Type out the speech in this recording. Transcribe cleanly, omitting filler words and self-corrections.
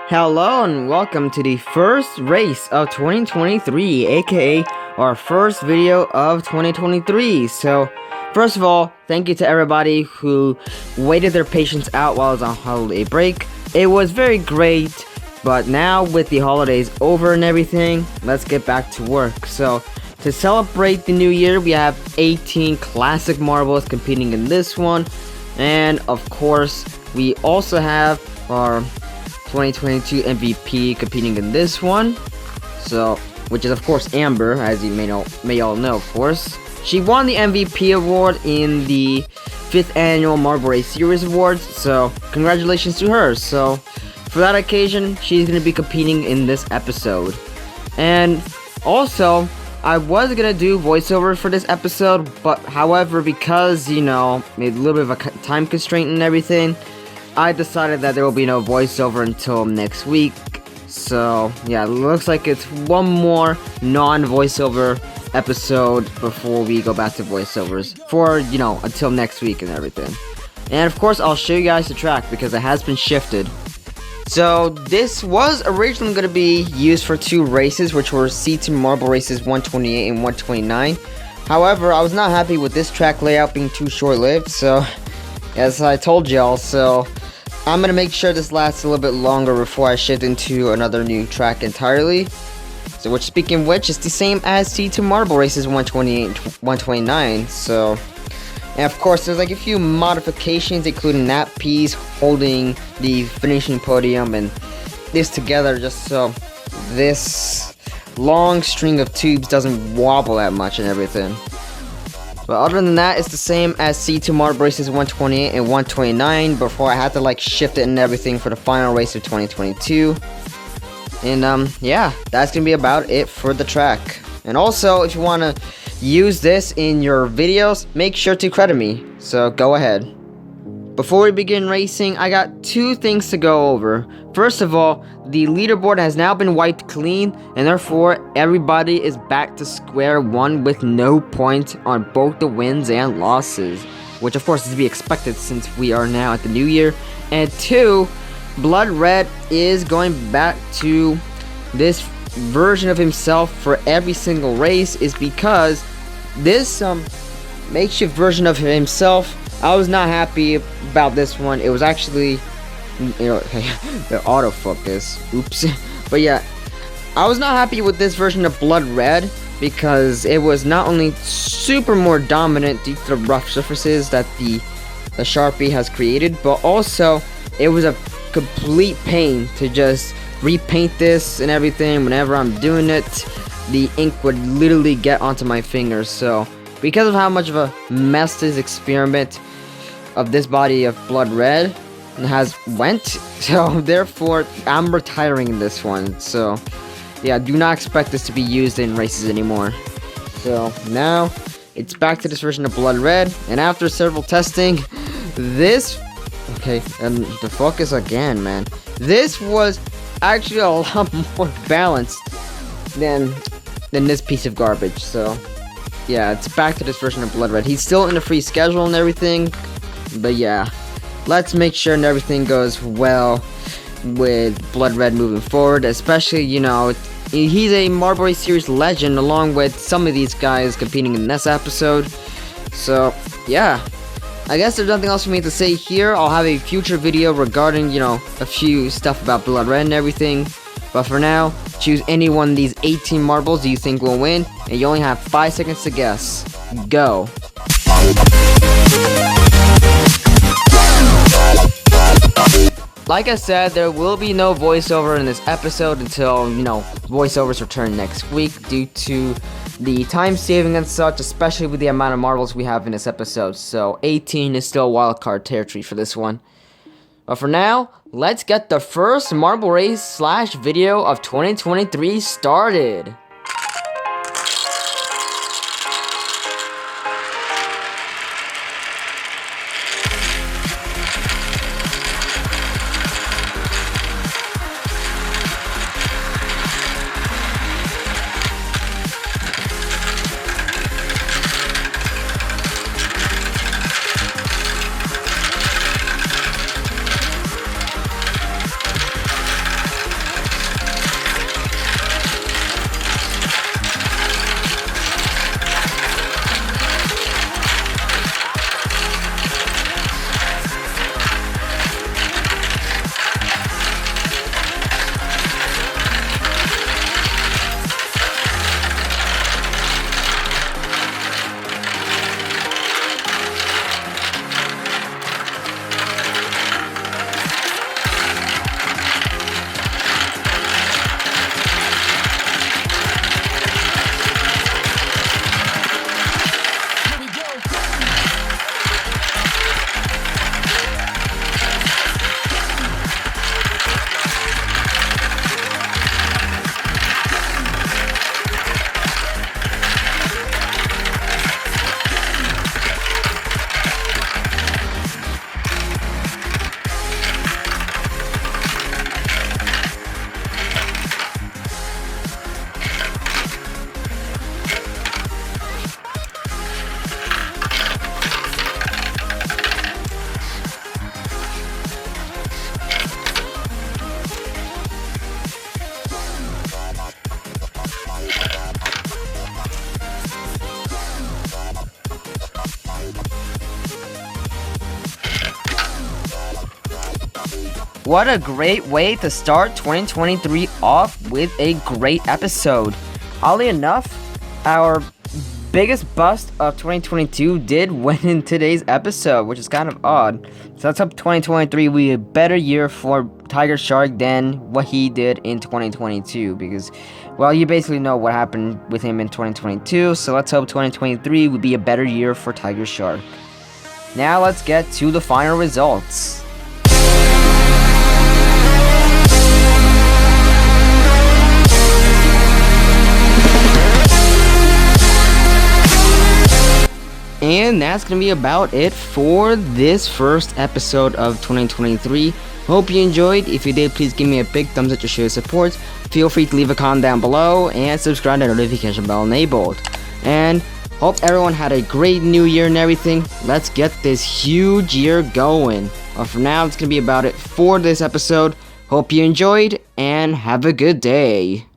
Hello and welcome to the first race of 2023, aka our first video of 2023. So, first of all, thank you to everybody who waited their patience out while I was on holiday break. It was very great, but now with the holidays over and everything, let's get back to work. So, to celebrate the new year, we have 18 classic marbles competing in this one, and of course, we also have our 2022 MVP competing in this one, so which is of course Amber, as you may all know. Of course, she won the MVP award in the 5th annual Marble Race Series Awards, so congratulations to her. So for that occasion, she's going to be competing in this episode. And also, I was going to do voiceover for this episode, but however, because, a little bit of a time constraint and everything, I decided that there will be no voiceover until next week. So, yeah, it looks like it's one more non-voiceover episode before we go back to voiceovers for, until next week and everything. And of course, I'll show you guys the track because it has been shifted. So, this was originally going to be used for 2 races, which were C2 Marble Races 128 and 129. However, I was not happy with this track layout being too short-lived, so as I told y'all, so I'm going to make sure this lasts a little bit longer before I shift into another new track entirely. So, which, speaking of which, is the same as C2 Marble Races 128 and 129. So, and of course, there's like a few modifications, including that piece holding the finishing podium and this together just so this long string of tubes doesn't wobble that much and everything. But other than that, it's the same as C2 Marble Races 128 and 129 before I had to shift it and everything for the final race of 2022. And yeah, that's gonna be about it for the track. And also, if you wanna use this in your videos, make sure to credit me, so go ahead. Before we begin racing, I got 2 things to go over. First of all, the leaderboard has now been wiped clean, and therefore everybody is back to square one with no points on both the wins and losses, which of course is to be expected since we are now at the new year. And 2, Blood Red is going back to this version of himself for every single race, is because this makeshift version of himself, I was not happy about this one. It was actually, the autofocus, oops. But yeah, I was not happy with this version of Blood Red because it was not only super more dominant due to the rough surfaces that the Sharpie has created, but also it was a complete pain to just repaint this and everything. Whenever I'm doing it, the ink would literally get onto my fingers. So because of how much of a mess this experiment of this body of Blood Red has went, so therefore I'm retiring this one. So yeah, do not expect this to be used in races anymore. So now it's back to this version of Blood Red, and after several testing, this and the focus again, man, this was actually a lot more balanced than this piece of garbage. So yeah, it's back to this version of Blood Red. He's still in the free schedule and everything, but yeah, let's make sure and everything goes well with Blood Red moving forward, especially, he's a Marble Race Series legend along with some of these guys competing in this episode. So yeah, I guess there's nothing else for me to say here. I'll have a future video regarding, a few stuff about Blood Red and everything. But for now, choose any one of these 18 marbles you think will win, and you only have 5 seconds to guess. Go. Like I said, there will be no voiceover in this episode until, voiceovers return next week due to the time saving and such, especially with the amount of marbles we have in this episode. So 18 is still wildcard territory for this one. But for now, let's get the first marble race / video of 2023 started. what a great way to start 2023 off with a great episode. Oddly enough, our biggest bust of 2022 did win in today's episode, which is kind of odd. So let's hope 2023 will be a better year for Tiger Shark than what he did in 2022, because, well, you basically know what happened with him in 2022, so let's hope 2023 will be a better year for Tiger Shark. Now let's get to the final results. And that's going to be about it for this first episode of 2023. Hope you enjoyed. If you did, please give me a big thumbs up to show your support. Feel free to leave a comment down below and subscribe to the notification bell enabled. And hope everyone had a great new year and everything. Let's get this huge year going. Well, for now, it's going to be about it for this episode. Hope you enjoyed and have a good day.